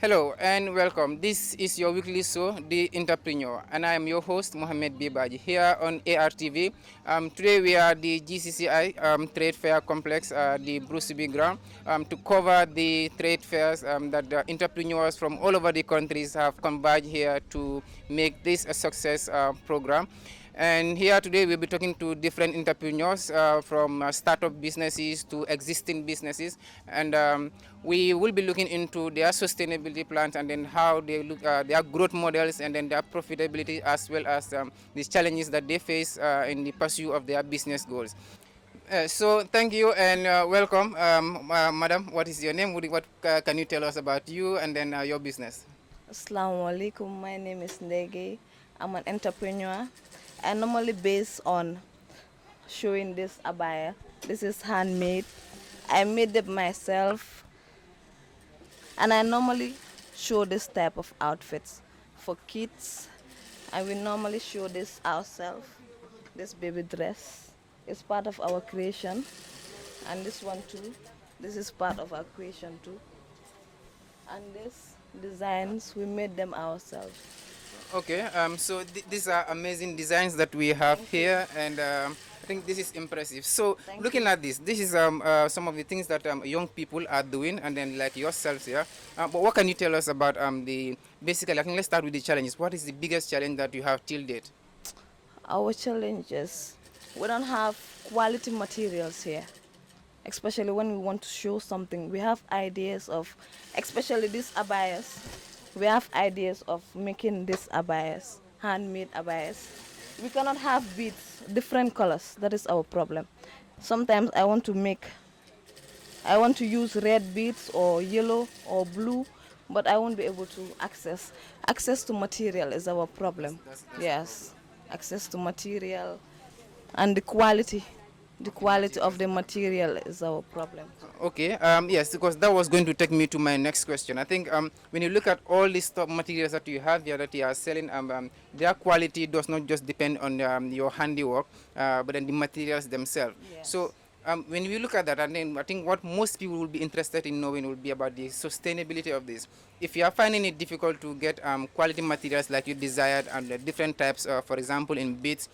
Hello and welcome. This is your weekly show, The Entrepreneur, and I am your host, Mohamed Bibaji, here on ARTV. Today we are the GCCI Trade Fair Complex, the Bruce B. Ground, to cover the trade fairs that the entrepreneurs from all over the countries have converged here to make this a success program. And here today we'll be talking to different entrepreneurs from startup businesses to existing businesses, and we will be looking into their sustainability plans and then how they look, their growth models, and then their profitability as well as these challenges that they face in the pursuit of their business goals. So thank you and welcome, madam. What is your name? What can you tell us about you and then your business? Assalamu alaikum. My name is Ndege. I'm an entrepreneur. I normally base on showing this abaya. This is handmade. I made it myself, and I normally show this type of outfits for kids. I will normally show this ourselves. This baby dress is part of our creation, and this one too. This is part of our creation too. And these designs we made them ourselves. Okay, so these are amazing designs that we have Thank you. here, and I think this is impressive. So, Thank looking you. at this is some of the things that young people are doing, and then like yourselves here. But what can you tell us about the basically? I think let's start with the challenges. What is the biggest challenge that you have till date? Our challenges, we don't have quality materials here, especially when we want to show something. We have ideas of, especially these abayas, we have ideas of making these abayas, handmade abayas. We cannot have beads, different colors. That is our problem. Sometimes I want to use red beads or yellow or blue, but I won't be able to access. Access to material is our problem. That's the problem. Yes, access to material and the quality. The Of the quality of materials. the material is our problem. Okay, yes, because that was going to take me to my next question. I think when you look at all these top materials that you have here that you are selling, their quality does not just depend on your handiwork, but then the materials themselves. So Yes. when we look at that, and then I think what most people will be interested in knowing will be about the sustainability of this. If you are finding it difficult to get quality materials like you desired and different types, for example, in beads,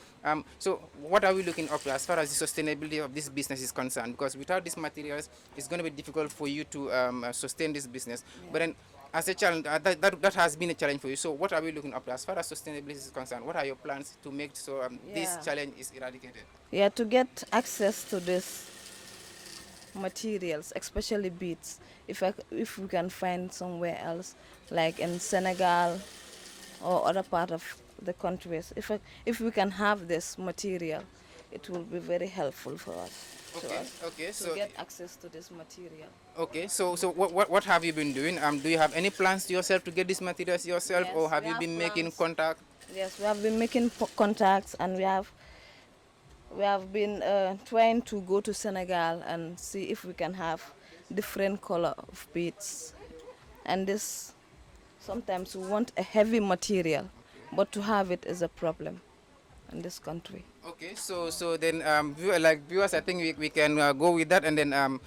so what are we looking up to as far as the sustainability of this business is concerned? Because without these materials, it's going to be difficult for you to sustain this business. Yeah. But then as a challenge, that has been a challenge for you. So what are we looking up to as far as sustainability is concerned? What are your plans to make so this Yeah. challenge is eradicated? Yeah, to get access to this materials, especially beads, if we can find somewhere else, like in Senegal or other part of the countries, if we can have this material, it will be very helpful for us, to Okay, us, okay. to So get access to this material. okay, so what have you been doing? Do you have any plans to yourself to get these materials yourself, or Yes, have we you have been making plans. contact? Yes, we have been making contacts, and we have been trying to go to Senegal and see if we can have different color of beads. And this, sometimes we want a heavy material, but to have it is a problem in this country. Okay, so then like viewers, I think we can go with that, and then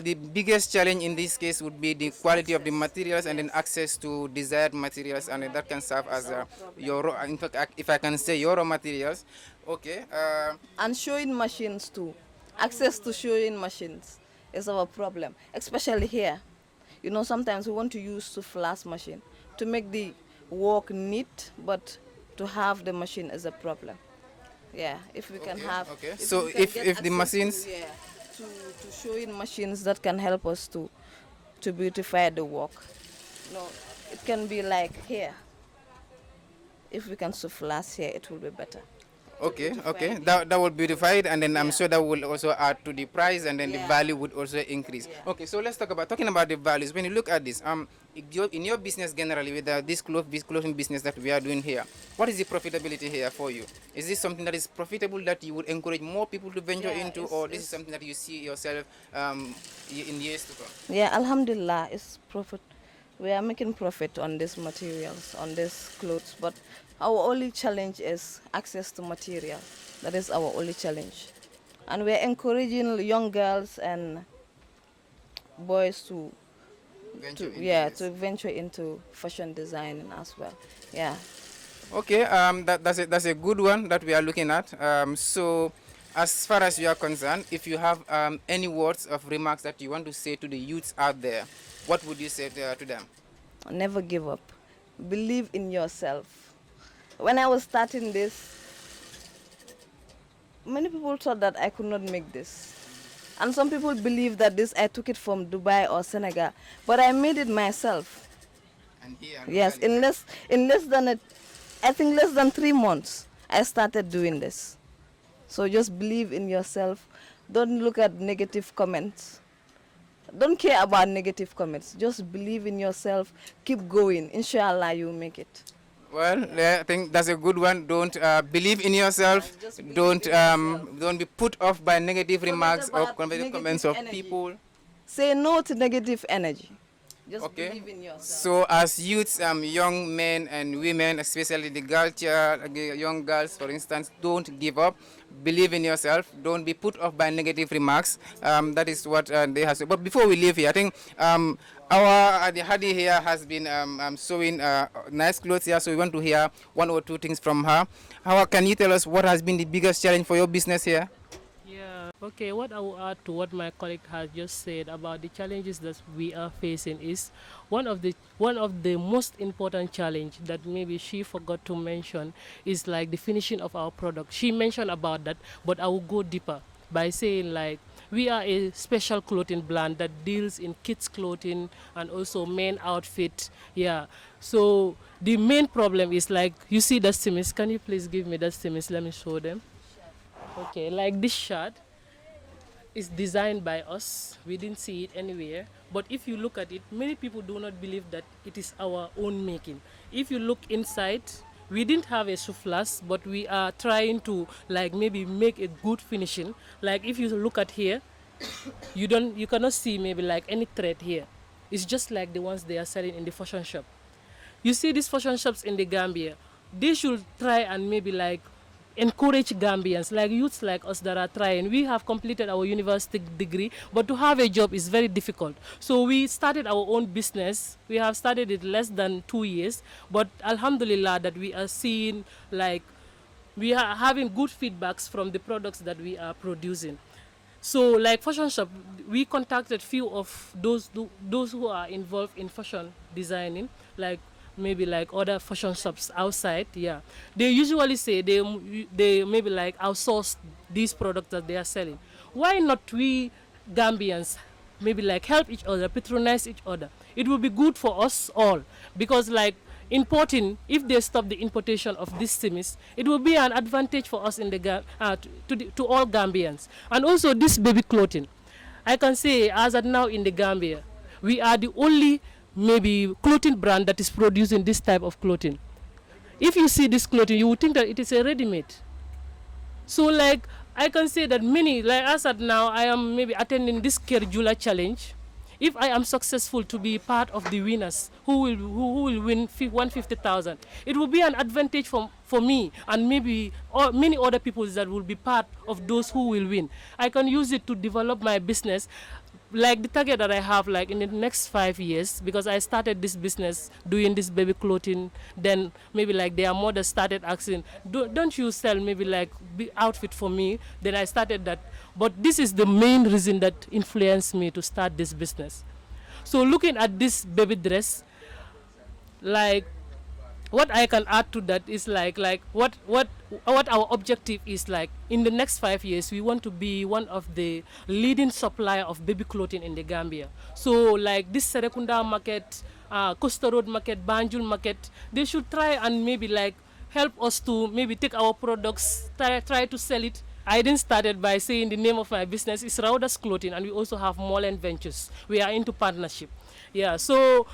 the biggest challenge in this case would be the It's quality of the access. materials and then Yes. access to desired materials, and then that can serve It's as our problem. your in fact if I can say your raw materials. Okay. And showing machines too. Access to showing machines is our problem, especially here. Sometimes we want to use to flash machine to make the work neat, but to have the machine is a problem. Yeah, if we can Okay, have, okay. if So we can get if the access to, machines, yeah, to showing machines that can help us to beautify the work. No, it can be like here. If we can flash here, it will be better to okay, beautify okay, the, that will beautify it, and then I'm yeah, sure that will also add to the price, and then the yeah, value would also increase. yeah. Okay, so let's talking about the values. When you look at this, in your business generally, with this clothing business that we are doing here, what is the profitability here for you? Is this something that is profitable that you would encourage more people to venture Yeah, into, or this is something that you see yourself in years to come? yeah, Alhamdulillah, it's profit. We are making profit on these materials, on these clothes, but our only challenge is access to material. That is our only challenge. And we're encouraging young girls and boys to venture into yeah, this. to venture into fashion designing as well. Yeah. Okay, that's a good one that we are looking at. So, as far as you are concerned, if you have any words of remarks that you want to say to the youths out there, what would you say to them? Never give up. Believe in yourself. When I was starting this, many people thought that I could not make this. And some people believe that this I took it from Dubai or Senegal, but I made it myself. And here Yes, locally. in less than I think less than 3 months, I started doing this. So just believe in yourself. Don't look at negative comments. Don't care about negative comments. Just believe in yourself. Keep going. Inshallah, you'll make it. Well, I think that's a good one. Don't believe in yourself. Yes, just believe Don't in yourself. don't be put off by negative Forget remarks or about negative comments negative of energy. people. Say no to negative energy. Just Okay. believe in yourself. So as youths, young men and women, especially the young girls, for instance, don't give up. Believe in yourself. Don't be put off by negative remarks. That is what they have said. But before we leave here, I think our the Hadi here has been sewing nice clothes here. So we want to hear one or two things from her. How can you tell us what has been the biggest challenge for your business here? Yeah, okay, what I will add to what my colleague has just said about the challenges that we are facing is one of the most important challenge that maybe she forgot to mention is like the finishing of our product. She mentioned about that, but I will go deeper by saying like we are a special clothing brand that deals in kids clothing and also men outfit. Yeah. So the main problem is like you see the stimmers. Can you please give me the stimmers? Let me show them. Okay, like this shirt is designed by us. We didn't see it anywhere. But if you look at it, many people do not believe that it is our own making. If you look inside, we didn't have a soufflas, but we are trying to like maybe make a good finishing. Like if you look at here, you cannot see maybe like any thread here. It's just like the ones they are selling in the fashion shop. You see these fashion shops in the Gambia, they should try and maybe like encourage Gambians, like youths like us that are trying. We have completed our university degree, but to have a job is very difficult. So we started our own business. We have started it less than 2 years, but Alhamdulillah that we are seeing like we are having good feedbacks from the products that we are producing. So like fashion shop, we contacted few of those who are involved in fashion designing, like maybe like other fashion shops outside. Yeah, they usually say they maybe like outsource these products that they are selling. Why not we Gambians maybe like help each other, patronize each other? It will be good for us all because like importing, if they stop the importation of these semis, it will be an advantage for us in the to all Gambians. And also this baby clothing, I can say as at now in the Gambia, we are the only maybe clothing brand that is producing this type of clothing. If you see this clothing, you would think that it is a ready-made. So like I can say that many, like as at now, I am maybe attending this Kerjula challenge. If I am successful to be part of the winners who will win 150,000, it will be an advantage for me and maybe many other people that will be part of those who will win. I can use it to develop my business, like the target that I have like in the next 5 years, because I started this business doing this baby clothing, then maybe like their mother started asking, don't you sell maybe like outfit for me? Then I started that. But this is the main reason that influenced me to start this business. So looking at this baby dress, like what I can add to that is like what our objective is like in the next 5 years. We want to be one of the leading supplier of baby clothing in the Gambia. So like this Serekunda market, Costa Road market, Banjul market, they should try and maybe like help us to maybe take our products, try to sell it. I then started by saying the name of my business is Rauda's Clothing, and we also have Molen Ventures. We are into partnership. Yeah, so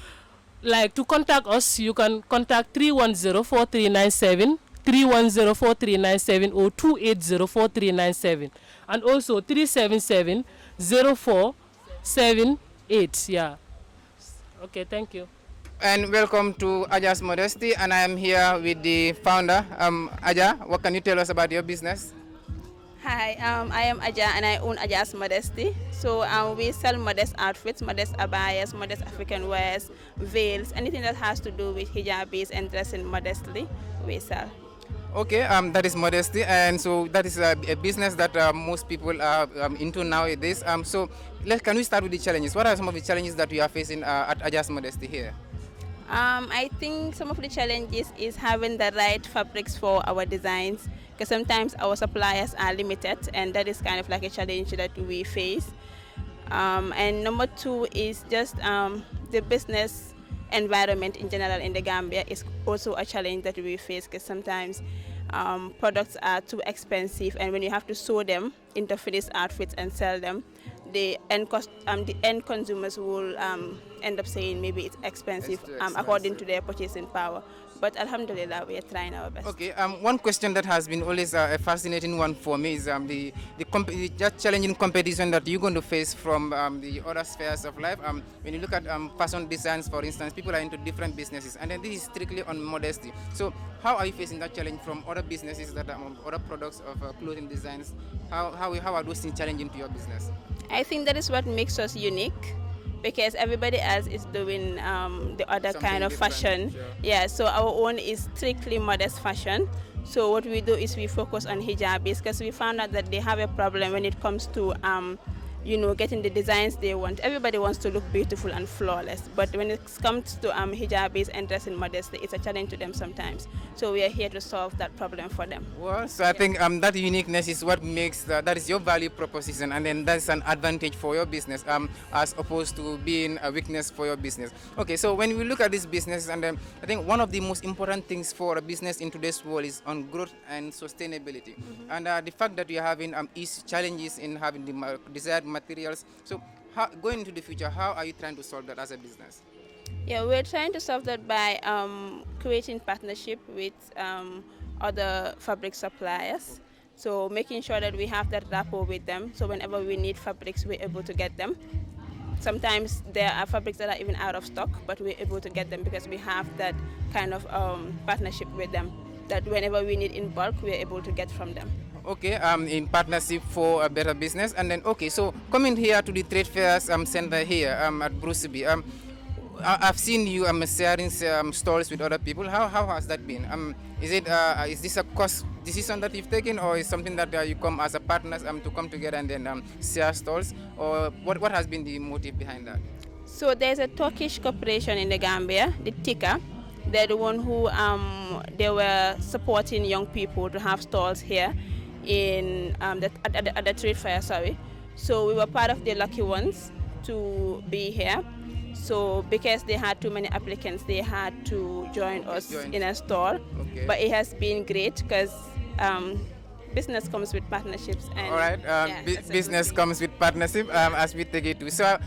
like to contact us, you can contact 310-4397, 310-4397 or 280-4397, and also 377-0478. Yeah. Okay, thank you. And welcome to Aja's Modesty, and I am here with the founder. Aja, what can you tell us about your business? Hi, I am Aja and I own Aja's Modesty. So we sell modest outfits, modest abayas, modest African wears, veils, anything that has to do with hijabis and dressing modestly, we sell. Okay, that is modesty, and so that is a business that most people are into nowadays. So, can we start with the challenges? What are some of the challenges that you are facing at Ajas Modesty here? I think some of the challenges is having the right fabrics for our designs because sometimes our suppliers are limited and that is kind of like a challenge that we face. And number two is just the business environment in general in the Gambia is also a challenge that we face because sometimes products are too expensive and when you have to sew them into finished outfits and sell them, the end consumers will end up saying maybe it's expensive, according to their purchasing power. But alhamdulillah, we are trying our best. Okay, one question that has been always a fascinating one for me is the just challenging competition that you're going to face from the other spheres of life. When you look at fashion designs, for instance, people are into different businesses, and then this is strictly on modesty. So, how are you facing that challenge from other businesses that are other products of clothing designs? How are those things challenging to your business? I think that is what makes us unique because everybody else is doing the other Something kind of different, fashion. sure. Yeah, so our own is strictly modest fashion. So what we do is we focus on hijabis because we found out that they have a problem when it comes to getting the designs they want. Everybody wants to look beautiful and flawless, but when it comes to hijabis and dressing modestly, it's a challenge to them sometimes. So we are here to solve that problem for them. Well, so I think that uniqueness is what makes that is your value proposition, and then that's an advantage for your business, as opposed to being a weakness for your business. Okay, so when we look at this business, and I think one of the most important things for a business in today's world is on growth and sustainability, and the fact that you're having is challenges in having the desired materials. So, going into the future, how are you trying to solve that as a business? Yeah, we're trying to solve that by creating partnership with other fabric suppliers. So making sure that we have that rapport with them. So whenever we need fabrics, we're able to get them. Sometimes there are fabrics that are even out of stock, but we're able to get them because we have that kind of partnership with them. That whenever we need in bulk, we're able to get from them. Okay, in partnership for a better business, and then okay, so coming here to the trade fairs center here at Bruceby, I've seen you sharing stalls with other people. How has that been? Is this a cost decision that you've taken, or is something that you come as a partners to come together and then share stalls, or what has been the motive behind that? So there's a Turkish corporation in the Gambia, the TICA. They're the one who they were supporting young people to have stalls here in at the trade fair. Sorry, so we were part of the lucky ones to be here. So because they had too many applicants, they had to join us in a store. Okay. But it has been great because business comes with partnerships. And all right, business comes with partnership as we take it to. So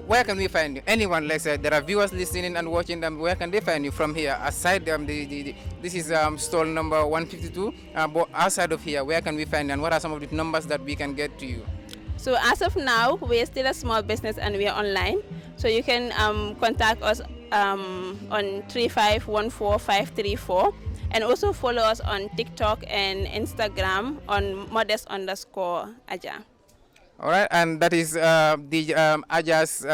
where can we find you? Anyone, let's say there are viewers listening and watching them, where can they find you from here? Aside this is stall number 152, but outside of here, where can we find you, and what are some of the numbers that we can get to you? So as of now, we're still a small business and we are online. So you can contact us on 3514534 and also follow us on TikTok and Instagram on modest_Aja. All right, and that is the Aja's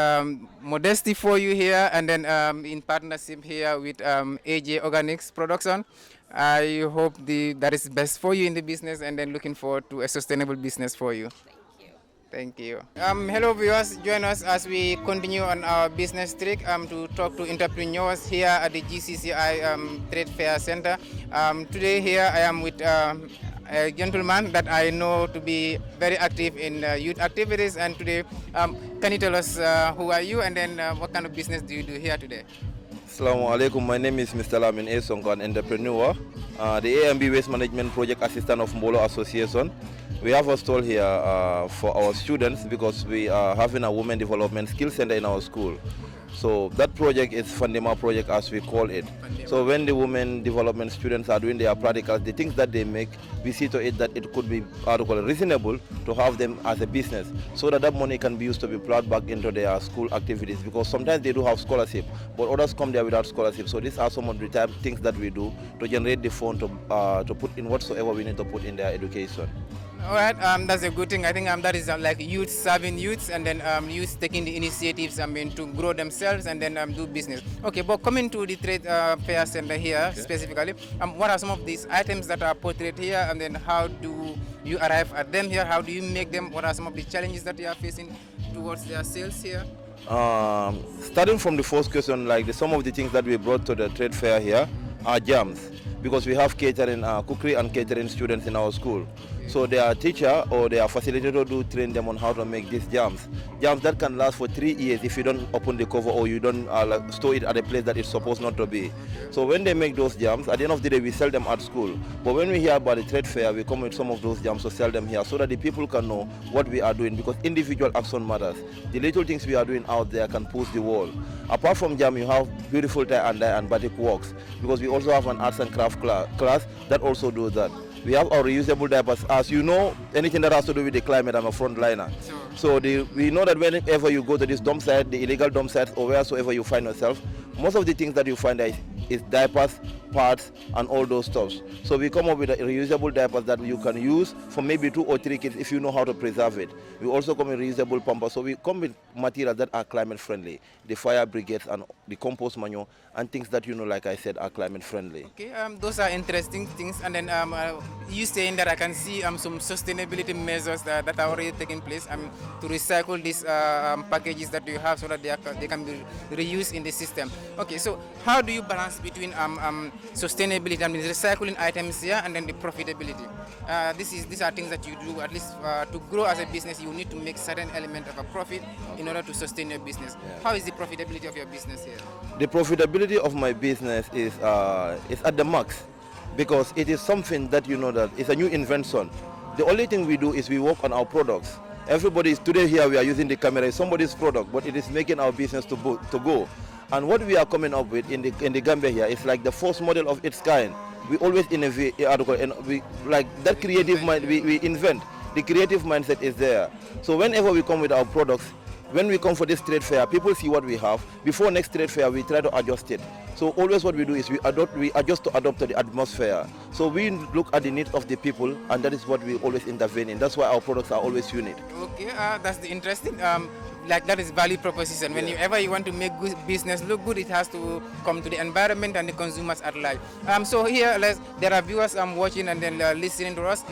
Modesty for you here, and then in partnership here with AJ Organics Production. I hope that is best for you in the business, and then looking forward to a sustainable business for you. Thank you. Hello viewers, join us as we continue on our business trip to talk to entrepreneurs here at the GCCI Trade Fair Center. Today here I am with a gentleman that I know to be very active in youth activities, and today can you tell us who are you, and then what kind of business do you do here today? Assalamu alaikum. My name is Mr. Lamin Esongo, an entrepreneur, the AMB Waste Management Project Assistant of Mbolo Association. We have a stall here for our students because we are having a women development skill center in our school. So that project is Fundema project as we call it. So when the women development students are doing their practicals, the things that they make, we see to it that it could be reasonable to have them as a business so that money can be used to be plowed back into their school activities, because sometimes they do have scholarship, but others come there without scholarship. So these are some of the things that we do to generate the fund to put in whatsoever we need to put in their education. All right, that's a good thing. I think that is like youth serving youths, and then youth taking the initiatives, to grow themselves and then do business. Okay, but coming to the trade fair center here specifically, what are some of these items that are portrayed here, and then how do you arrive at them here? How do you make them? What are some of the challenges that you are facing towards their sales here? Starting from the first question, like some of the things that we brought to the trade fair here are jams, because we have catering, cookery and catering students in our school. So their teacher or their facilitator do train them on how to make these jams. Jams that can last for 3 years if you don't open the cover or you don't store it at a place that it's supposed not to be. So when they make those jams, at the end of the day, we sell them at school. But when we hear about the trade fair, we come with some of those jams to sell them here so that the people can know what we are doing, because individual action matters. The little things we are doing out there can push the wall. Apart from jam, you have beautiful tie and dye and batik works, because we also have an arts and craft class that also do that. We have our reusable diapers. As you know, anything that has to do with the climate, I'm a frontliner. So we know that whenever you go to this dump site, the illegal dump sites, or wheresoever you find yourself, most of the things that you find there is diapers, parts, and all those stuff. So we come up with reusable diapers that you can use for maybe 2 or 3 kids if you know how to preserve it. We also come with reusable pampers. So we come with materials that are climate friendly, the fire brigades and the compost manure, and things that, like I said, are climate friendly. Okay, those are interesting things. And then you saying that I can see some sustainability measures that are already taking place to recycle these packages that you have so that they can be reused in the system. Okay, so how do you balance between sustainability, recycling items here, and then the profitability? These are things that you do, at least to grow as a business. You need to make certain element of a profit in order to sustain your business. How is the profitability of your business here? The profitability of my business is at the max, because it is something that that it's a new invention. The only thing we do is we work on our products. Everybody is today here. We are using the camera. It's somebody's product, but it is making our business to go. And what we are coming up with in the Gambia here is like the first model of its kind. We always innovate, and we like that creative mind. We invent. The creative mindset is there. So whenever we come with our products, when we come for this trade fair, people see what we have. Before next trade fair, we try to adjust it. So always what we do is we adjust to adapt to the atmosphere. So we look at the needs of the people, and that is what we always intervene in. That's why our products are always unique. Okay, that's the interesting. Like that is value proposition. Whenever you want to make good business look good, it has to come to the environment and the consumers at large. So here, there are viewers watching and then listening to us.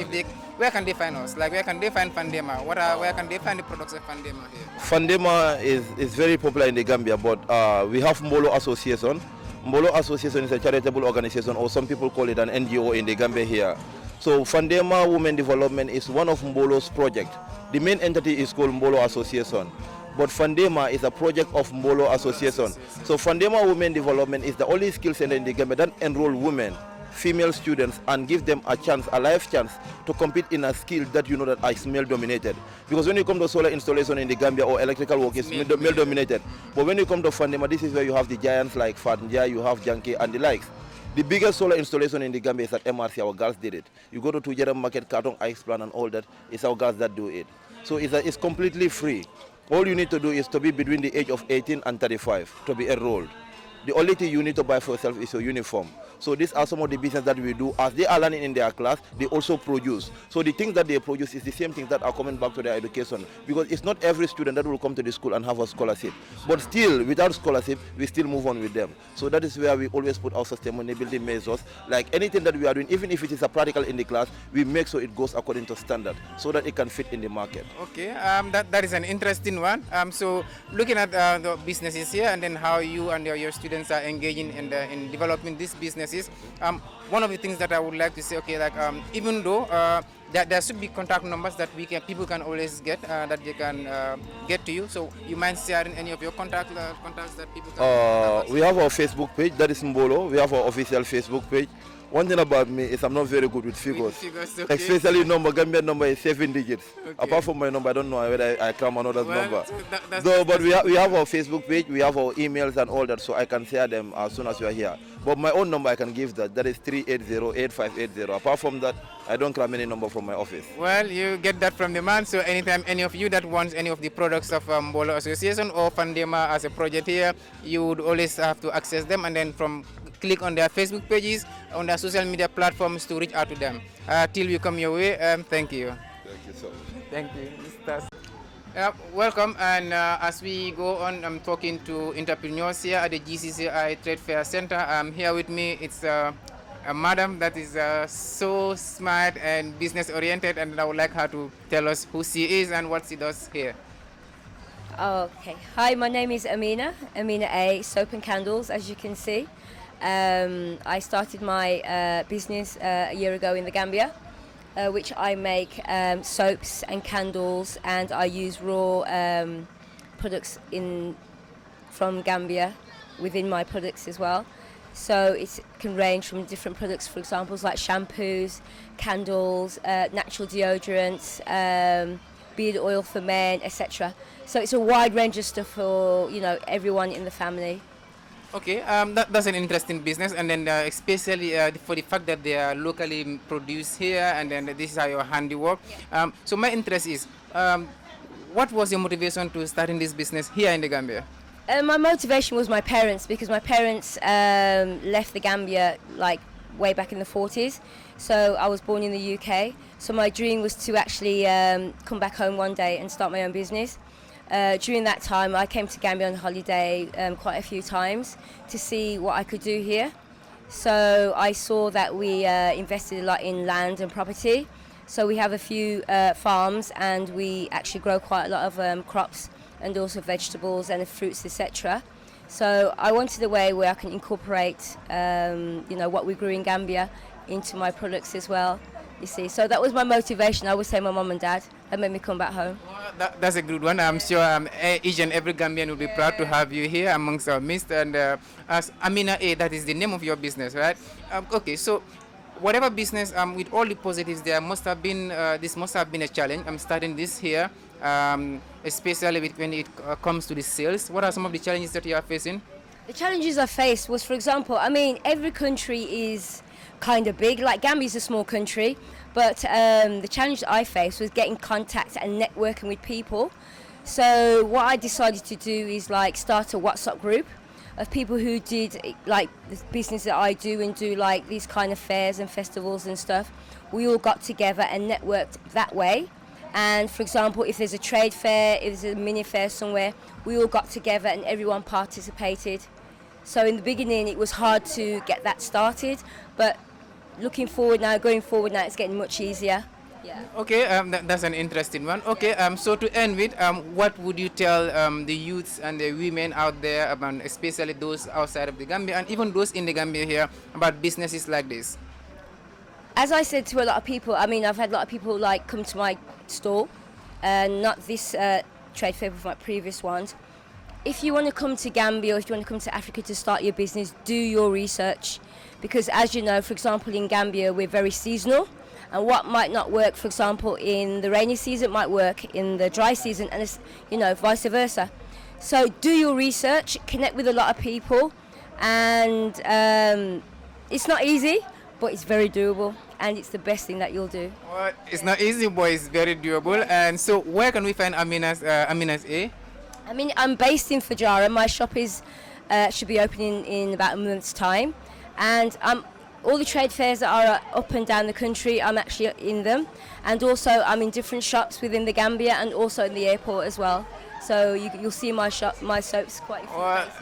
Where can they find us? Like, where can they find Fandema? Where can they find the products of Fandema here? Fandema is very popular in the Gambia, but we have Mbolo Association. Mbolo Association is a charitable organization, or some people call it an NGO in the Gambia here. So Fandema Women Development is one of Mbolo's projects. The main entity is called Mbolo Association. But Fandema is a project of Mbolo Association. So Fandema Women Development is the only skill center in the Gambia that enroll women, female students, and give them a life chance to compete in a skill that that is male dominated. Because when you come to solar installation in the Gambia or electrical work, it's male dominated. But when you come to Fandema, this is where you have the giants like Fatnja, you have Janke and the likes. The biggest solar installation in the Gambia is at MRC. Our girls did it. You go to Tujeram Market, Kartong, Ice Plan and all that, it's our girls that do it. So it's completely free. All you need to do is to be between the age of 18 and 35 to be enrolled. The only thing you need to buy for yourself is your uniform. So these are some of the business that we do. As they are learning in their class, they also produce. So the things that they produce is the same things that are coming back to their education. Because it's not every student that will come to the school and have a scholarship. But still, without scholarship, we still move on with them. So that is where we always put our sustainability measures. Like anything that we are doing, even if it is a practical in the class, we make sure it goes according to standard, so that it can fit in the market. Okay, that is an interesting one. So looking at the businesses here, and then how you and your students are engaging in developing these businesses. One of the things that I would like to say, okay, like even though there should be contact numbers that people can always get, that they can get to you. So you mind sharing any of your contacts that people can? We have our Facebook page, that is Mbolo. We have our official Facebook page. One thing about me is I'm not very good with figures. Okay. Especially Gambian number is 7 digits. Okay. Apart from my number, I don't know whether I come another number. But we have our Facebook page, we have our emails and all that, so I can share them as soon as you are here. But my own number I can give that is 380-8580. Apart from that, I don't claim any number from my office. Well, you get that from the man, so anytime any of you that wants any of the products of Mbolo Association or Fandema as a project here, you would always have to access them, and then click on their Facebook pages, on their social media platforms to reach out to them. Till we come your way, thank you. Thank you so much. Thank you, Mr. Welcome, and as we go on, I'm talking to entrepreneurs here at the GCCI Trade Fair Center. Here with me, it's a madam that is so smart and business oriented, and I would like her to tell us who she is and what she does here. Okay. Hi, my name is Amina A, Soap and Candles, as you can see. I started my business a year ago in the Gambia, which I make soaps and candles, and I use raw products from Gambia within my products as well. So it can range from different products, for example, like shampoos, candles, natural deodorants, beard oil for men, etc. So it's a wide range of stuff for everyone in the family. Okay, that's an interesting business, and then especially for the fact that they are locally produced here, and then this is your handiwork. Yeah. So my interest is, what was your motivation to starting this business here in the Gambia? My motivation was my parents, because my parents left the Gambia like way back in the 40s. So I was born in the UK. So my dream was to actually come back home one day and start my own business. During that time, I came to Gambia on holiday quite a few times to see what I could do here. So I saw that we invested a lot in land and property. So we have a few farms, and we actually grow quite a lot of crops and also vegetables and fruits, etc. So I wanted a way where I can incorporate what we grew in Gambia into my products as well. You see, so that was my motivation. I would say my mum and dad that made me come back home. Well, that's a good one. I'm sure each and every Gambian will be proud to have you here amongst our midst. And as Amina A, that is the name of your business, right? Okay, so whatever business, with all the positives, there must have been this must have been a challenge. I'm starting this here, especially when it comes to the sales. What are some of the challenges that you are facing? The challenges I faced was, for example, every country is kind of big. Like Gambia is a small country, but the challenge I faced was getting contact and networking with people. So what I decided to do is like start a WhatsApp group of people who did like the business that I do and do like these kind of fairs and festivals and stuff. We all got together and networked that way. And for example, if there's a trade fair, if there's a mini fair somewhere, we all got together and everyone participated. So in the beginning it was hard to get that started, but going forward now, it's getting much easier. Yeah. Okay, that's an interesting one. Okay, so to end with, what would you tell the youths and the women out there, especially those outside of the Gambia and even those in the Gambia here, about businesses like this? As I said to a lot of people, I've had a lot of people like come to my store, not this trade fair, but my previous ones. If you want to come to Gambia or if you want to come to Africa to start your business, do your research. Because as you know, for example, in Gambia, we're very seasonal. And what might not work, for example, in the rainy season might work in the dry season, and it's, vice versa. So do your research, connect with a lot of people, and it's not easy, but it's very doable, and it's the best thing that you'll do. Well, it's not easy, but it's very doable. And so where can we find Amina's A? I'm based in Fajara. My shop should be opening in about a month's time. And all the trade fairs that are up and down the country, I'm actually in them. And also I'm in different shops within the Gambia and also in the airport as well. So you'll see my soaps quite a few places.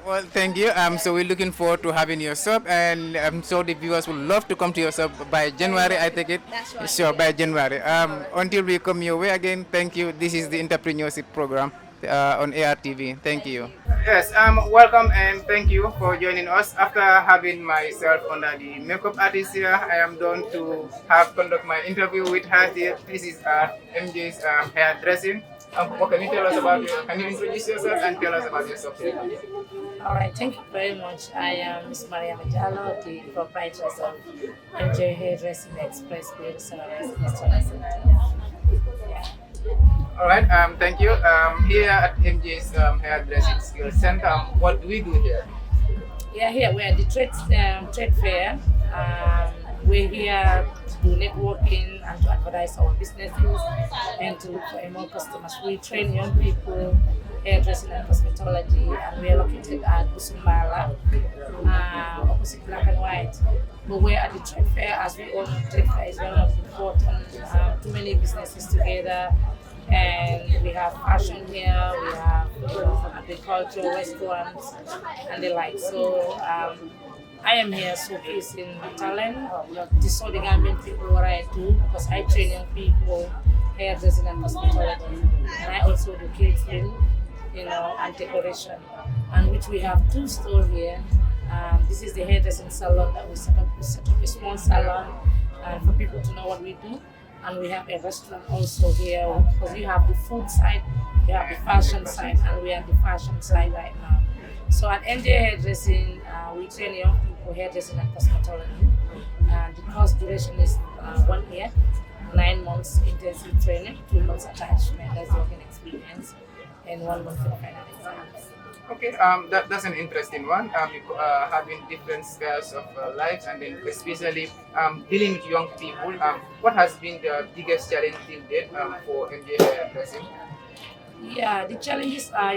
Well, thank you. So we're looking forward to having your shop, and I'm sure the viewers would love to come to your shop by January, I take it. That's right. Sure, by January. Until we come your way again, thank you. This is the entrepreneurship program on Artv. Thank you. Yes, welcome and thank you for joining us. After having myself under the makeup artist here, I am done to conduct my interview with her here. This is MJ's hairdressing. What can you tell us about you? Can you introduce yourself and tell us about yourself? All right, thank you very much. I am Ms. Maria Majalo, the proprietress of MJ Hairdressing Express Beauty Salon. Yeah. All right, thank you. Here at MJ's Hairdressing Skills Center, what do we do here? Yeah, here we're at the trade fair. We're here to do networking and to advertise our businesses and to look for more customers. We train young people hairdressing and cosmetology, and we are located at Busumbala, opposite Black and White. But we're at the trade fair, as we all know, trade fair is one of the important too many businesses together, and we have fashion here, we have agriculture, restaurants, and the like. So I am here showcasing my talent to show the Gambian people what I do, because I train young people, hairdressing and hospitality, and I also do catering, and decoration, and which we have 2 stores here. This is the hairdressing salon that we set up a small salon for people to know what we do. And we have a restaurant also here, because you have the food side, you have the fashion side, and we have the fashion side right now. So at NJ Hairdressing, we train young people hairdressing and cosmetology. The course duration is 1 year, 9 months intensive training, 2 months attachment, that's working experience, and 1 month for the final exams. Okay, that's an interesting one. Having different spheres of lives, and then especially dealing with young people. What has been the biggest challenge till date for MJ Hairdressing? Yeah, the challenges are,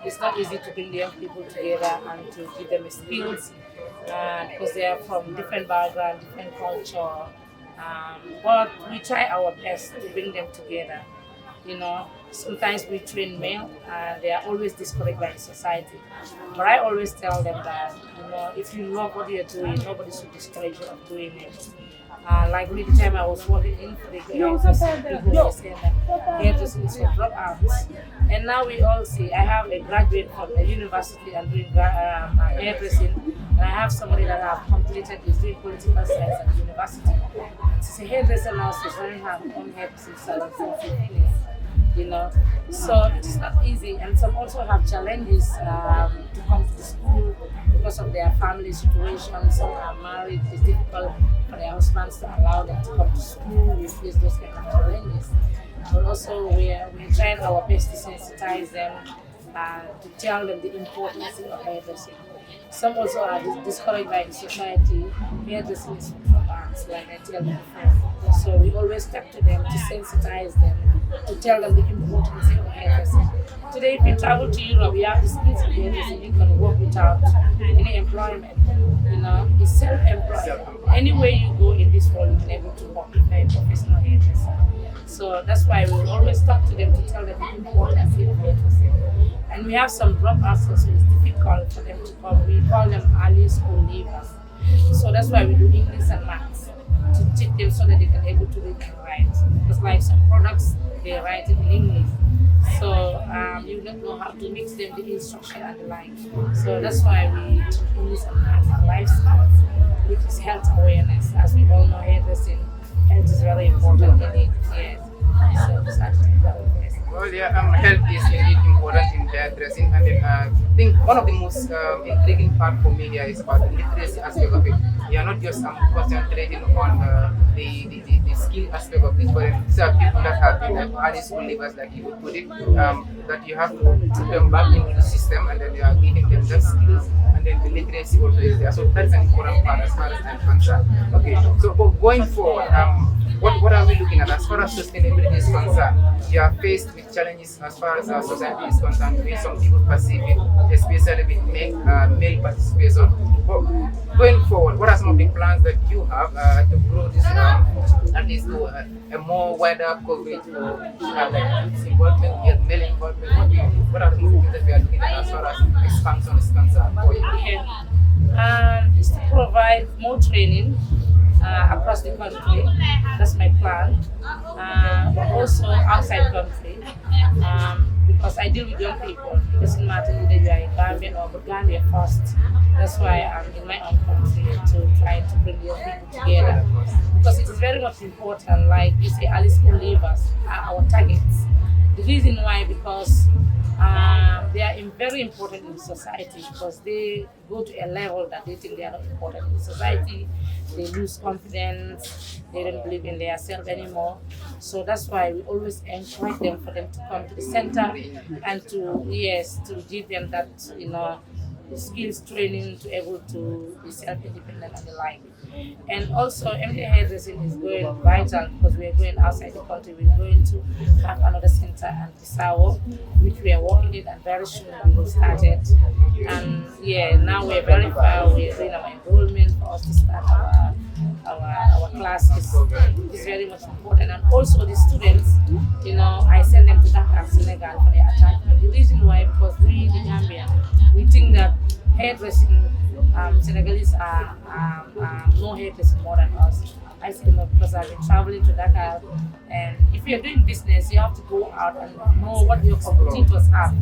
it's not easy to bring the young people together and to give them skills, because they are from different background, different culture. But we try our best to bring them together. Sometimes we train male and they are always discouraged by the society. But I always tell them that, if you love what you're doing, nobody should discourage you of doing it. Like the time I was working in for the hairdressing, people were saying that hairdressing is for dropouts. And now we all see, I have a graduate from a university and doing hairdressing, and I have somebody that have completed his doing political science at the university. And she's a hairdresser now, she's running her own hairdressing salon since 15 years. So it is not easy, and some also have challenges to come to the school because of their family situation. Some are married, it's difficult for their husbands to allow them to come to school. We face those kind of challenges. But also we're trying our best to sensitize them, to tell them the importance of hairdressing. Some also are discouraged by the society. Hairdressing is for arts, like I tell them before. So we always talk to them to sensitize them, to tell them the importance of hairdressing. Today, if you travel to Europe, you have the skills of hairdressing. You can work without any employment. It's self-employed. Anywhere you go in this world, you can able to work with a professional hairdresser. So that's why we always talk to them to tell them the importance of hairdressing. And we have some dropouts also. It's difficult for them to come. We call them early school leavers. So that's why we do English and maths, to teach them so that they can able to read and write. Because like some products, they write it in English. So you don't know how to mix them, the instruction and the like. So that's why we teach English and maths and life skills, which is health awareness. As we all know, hairdressing, health is very important in it. Yes. So that's Well, yeah, health is indeed important in hairdressing, and then I think one of the most intriguing part for me here is about the literacy aspect of it. You are not just concentrating on the skill aspect of it, but these are people that have been early school leavers, like you would put it, that you have to put them back into the system, and then you are giving them the skills, and then the literacy also is there. So that's an important part as far as I'm concerned. Okay, so going forward, what are we looking at as far as sustainability is concerned? You are faced with challenges as far as our society is concerned, the way some people perceive it, especially with male participation. But going forward, what are some of the plans that you have to grow this at least to a more wider coverage, or like youth involvement, yet male involvement? What are the things that we are looking at as far as expansion is concerned for you? Is to provide more training across the country. That's my plan. But also outside country, because I deal with young people. It doesn't matter whether you are in Gambia or Gambia first. That's why I'm in my own country to try to bring young people together. Because it is very much important, like you say, early school leavers are our targets. The reason why, because they are very important in society, because they go to a level that they think they are not important in society. They lose confidence, they don't believe in themselves anymore. So that's why we always encourage them for them to come to the center and to give them that skills training to able to be self-independent and the like. And also MD Hairdressing is going vital because we are going outside the country. We're going to have another center at Bissau, which we are working it, and very soon we will start it. And now we're very far. We're doing our enrollment for us to start our class is very much important. And also the students, I send them to Dakar, Senegal for their attachment. The reason why, because we, the Gambian, we think that hairdressing, Senegalese are no hairdressing more than us. I say no because I've been traveling to Dakar, and if you're doing business, you have to go out and know what your competitors have.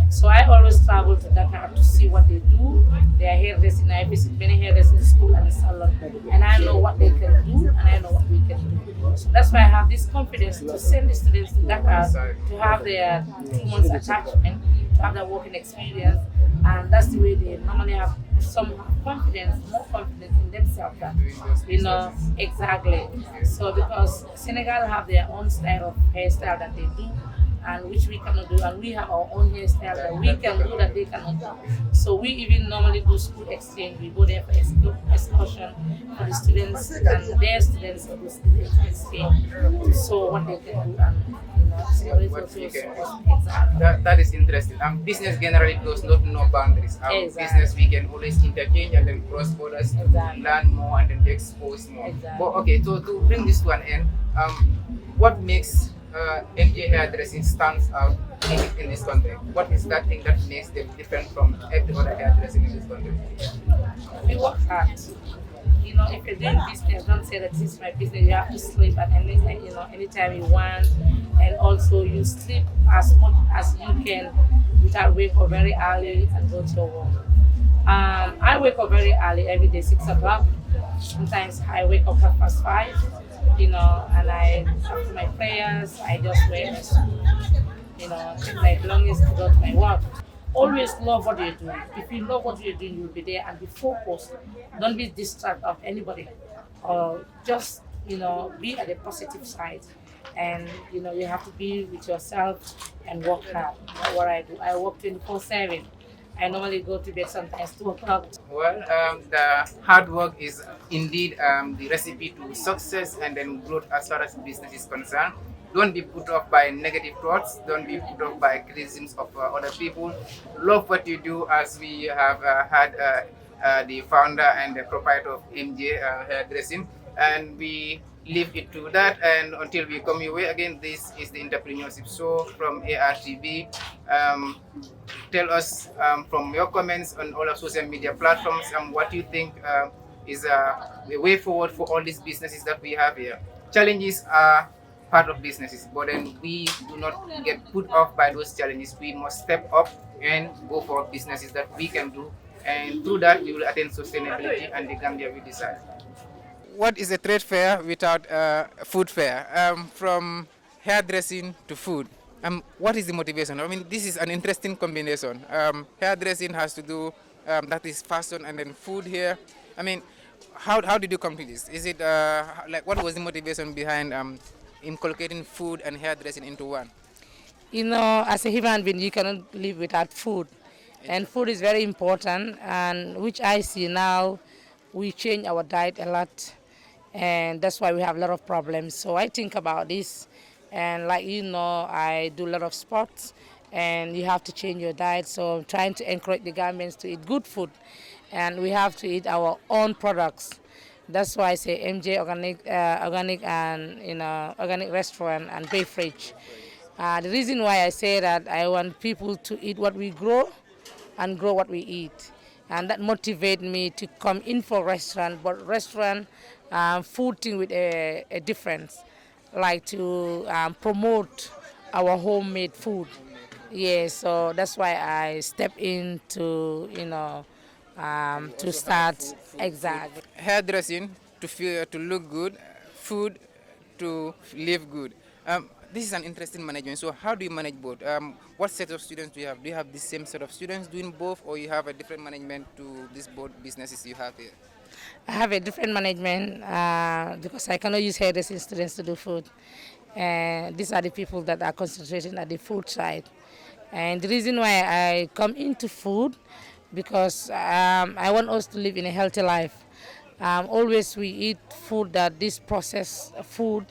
So I always travel to Dakar to see what they do. They are hairdressing. I visit many hairdressing school and salon, and I know what they can do, and I know what we can do. So that's why I have this confidence to send the students to Dakar to have their 2 months attachment, to have their working experience, and that's the way they normally have some confidence, more confidence in themselves. That, exactly. So because Senegal have their own style of hairstyle that they do, and which we cannot do, and we have our own hairstyle that we can do that they cannot do. So we even normally do school exchange. We go there for excursion for the students and their students to do school exchange. So what they can do, and exactly. That is interesting. Business generally does not know boundaries. Business we can always interchange and then cross borders, learn more and then expose more. But okay, so to bring this to an end, what makes MJ hairdressing stands out in this country? What is that thing that makes them different from every other hairdressing in this country? We work hard. If you're doing business, don't say that this is my business. You have to sleep at anytime you want, and also you sleep as much as you can without wake up very early and go to your work. I wake up very early every day, 6 o'clock. Sometimes I wake up at 5:30, and after my prayers, I just wear my suit, take my belongings to go to my work. Always love what you're doing. If you love what you're doing, you'll be there and be focused. Don't be distracted of anybody, or just be at the positive side. And you have to be with yourself and work hard. That's what I do. I work 24/7. I normally go to bed sometimes 2 o'clock. Well, the hard work is indeed the recipe to success and then growth as far as business is concerned. Don't be put off by negative thoughts. Don't be put off by criticisms of other people. Love what you do, as we have had the founder and the proprietor of MJ Hairdressing, and we leave it to that. And until we come your way again, this is the Entrepreneurship Show from ARTV. Tell us from your comments on all our social media platforms what you think is the way forward for all these businesses that we have here. Challenges are part of businesses, but then we do not get put off by those challenges. We must step up and go for businesses that we can do, and through that we will attain sustainability and the Gambia we desire. What is a trade fair without a food fair? From hairdressing to food. What is the motivation? I mean, this is an interesting combination. Hairdressing has to do, that is fashion, and then food here. I mean, how did you come to this? Is it what was the motivation behind inculcating food and hairdressing into one? As a human being, you cannot live without food. And food is very important, and which I see now, we change our diet a lot, and that's why we have a lot of problems. So I think about this, and I do a lot of sports, and you have to change your diet. So I'm trying to encourage the Gambians to eat good food, and we have to eat our own products. That's why I say MJ organic and organic restaurant and beverage. The reason why I say that, I want people to eat what we grow and grow what we eat, and that motivates me to come in for restaurant, but restaurant food thing with a difference, like to promote our homemade food. Yeah, so that's why I step in to start exactly. Hairdressing to look good, food to live good. This is an interesting management. So how do you manage both? What set of students do you have? Do you have the same set of students doing both, or you have a different management to these both businesses you have here? I have a different management because I cannot use hairdressing students to do food. And these are the people that are concentrating at the food side. And the reason why I come into food, because I want us to live in a healthy life. Always we eat food that this processed food,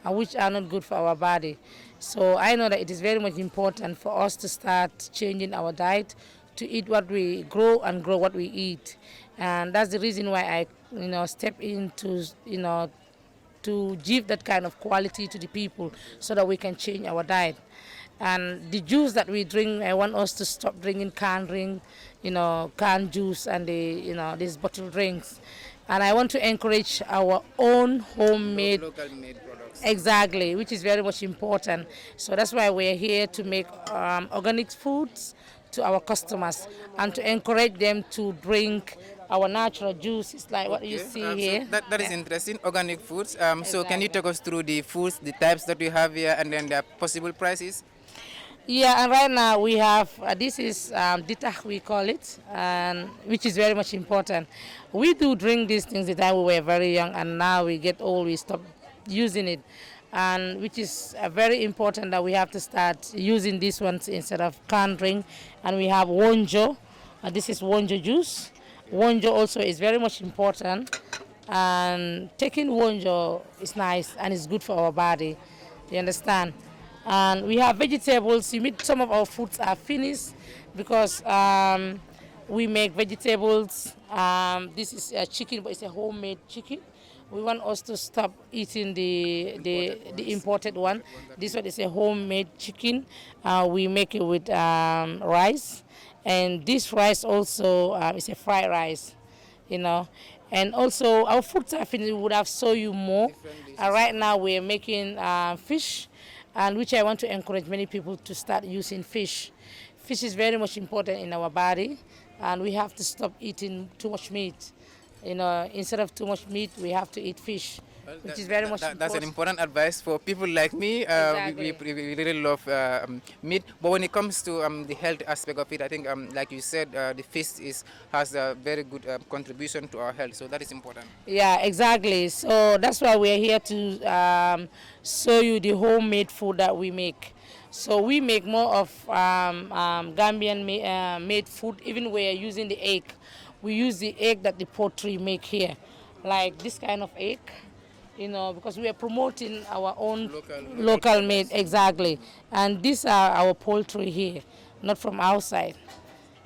which are not good for our body. So I know that it is very much important for us to start changing our diet, to eat what we grow and grow what we eat. And that's the reason why I step in to give that kind of quality to the people so that we can change our diet. And the juice that we drink, I want us to stop drinking canned drink, canned juice and these bottled drinks. And I want to encourage our own homemade. Local made products. Exactly, which is very much important. So that's why we're here to make organic foods to our customers and to encourage them to drink our natural juices like what you see here. So that is interesting, organic foods. So can you take us through the foods, the types that we have here, and then their possible prices? Yeah, and right now we have, this is ditach we call it, and which is very much important. We do drink these things the time we were very young, and now we get old, we stop using it. And which is very important that we have to start using these ones instead of canned drink. And we have wonjo, this is wonjo juice. Wonjo also is very much important, and taking wonjo is nice and it's good for our body, you understand? And we have vegetables. You meet some of our foods are finished because we make vegetables. This is a chicken, but it's a homemade chicken. We want us to stop eating the imported one. This one is a homemade chicken. We make it with rice, and this rice also is a fried rice, And also our foods are finished. We would have show you more. Right now we are making fish, and which I want to encourage many people to start using fish. Fish is very much important in our body, and we have to stop eating too much meat. Instead of too much meat, we have to eat fish, which is very much important. That's an important advice for people like me. Exactly. We really love meat, but when it comes to the health aspect of it, I think, like you said, the fish has a very good contribution to our health, so that is important. Yeah, exactly. So that's why we're here to show you the homemade food that we make. So we make more of Gambian made food. Even we're using the egg. We use the egg that the poultry make here, like this kind of egg, because we are promoting our own local made, exactly. And these are our poultry here, not from outside.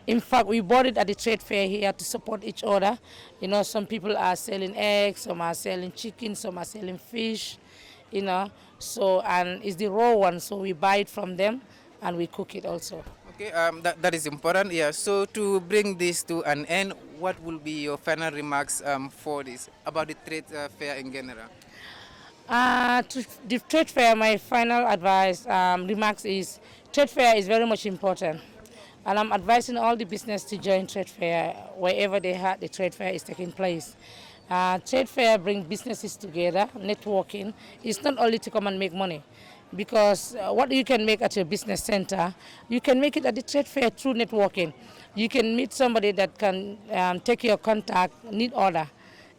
In fact, we bought it at the trade fair here to support each other. Some people are selling eggs, some are selling chicken, some are selling fish, So, and it's the raw one, so we buy it from them and we cook it also. Okay, that is important. Yeah. So to bring this to an end, what will be your final remarks for this about the trade fair in general? To the trade fair, my final advice remarks is trade fair is very much important, and I'm advising all the business to join trade fair wherever the trade fair is taking place. Trade fair brings businesses together, networking. It's not only to come and make money, because what you can make at your business center, you can make it at the trade fair through networking. You can meet somebody that can take your contact, need order,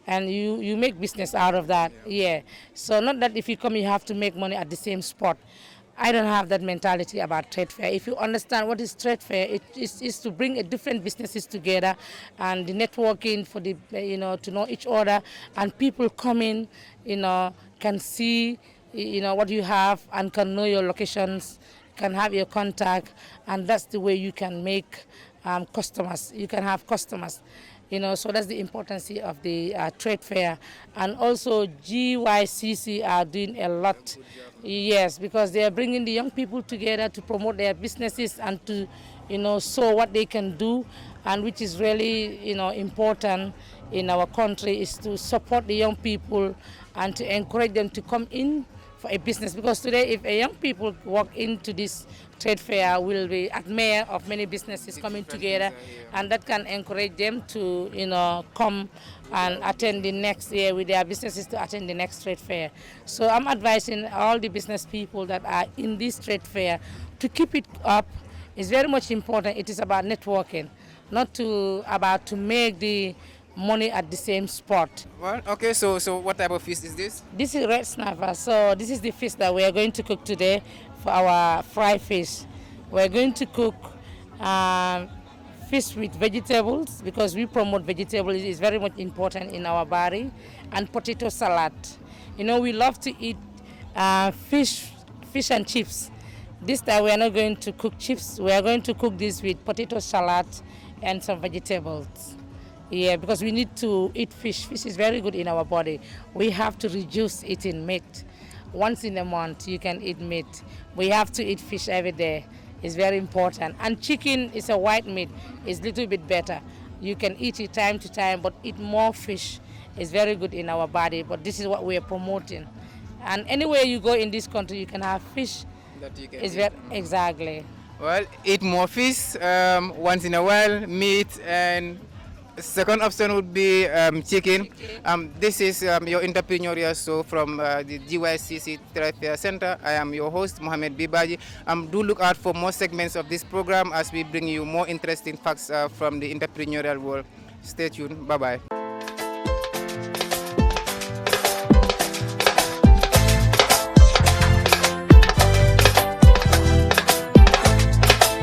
and you make business out of that. Yeah. So not that if you come you have to make money at the same spot. I don't have that mentality about trade fair. If you understand what is trade fair, it is to bring different businesses together, and the networking for the to know each other, and people come in, can see what you have and can know your locations, can have your contact, and that's the way you can make customers. You can have customers. So that's the importance of the trade fair. And also GYCC are doing a lot. Yes, because they are bringing the young people together to promote their businesses and to, show what they can do, and which is really, important in our country is to support the young people and to encourage them to come in for a business. Because today, if a young people walk into this trade fair, will be admire of many businesses coming together, and that can encourage them to, come and attend the next year with their businesses to attend the next trade fair. So I'm advising all the business people that are in this trade fair to keep it up. It's very much important. It is about networking, not about to make the money at the same spot. Well, okay, so what type of fish is this? This is red snapper. So this is the fish that we are going to cook today for our fried fish. We're going to cook fish with vegetables, because we promote vegetables. It is very much important in our body, and potato salad. We love to eat fish and chips. This time we are not going to cook chips. We are going to cook this with potato salad and some vegetables. Yeah, because we need to eat fish. Fish is very good in our body. We have to reduce eating meat. Once in a month, you can eat meat. We have to eat fish every day. It's very important. And chicken is a white meat. It's a little bit better. You can eat it time to time, but eat more fish. It's very good in our body. But this is what we are promoting. And anywhere you go in this country, you can have fish. That you can It's eat. very exactly. Well, eat more fish once in a while, meat, and second option would be chicken. This is your entrepreneurial show from the GYCC Trade Fair Center. I am your host, Mohamed Bibaji. Do look out for more segments of this program as we bring you more interesting facts from the entrepreneurial world. Stay tuned. Bye-bye.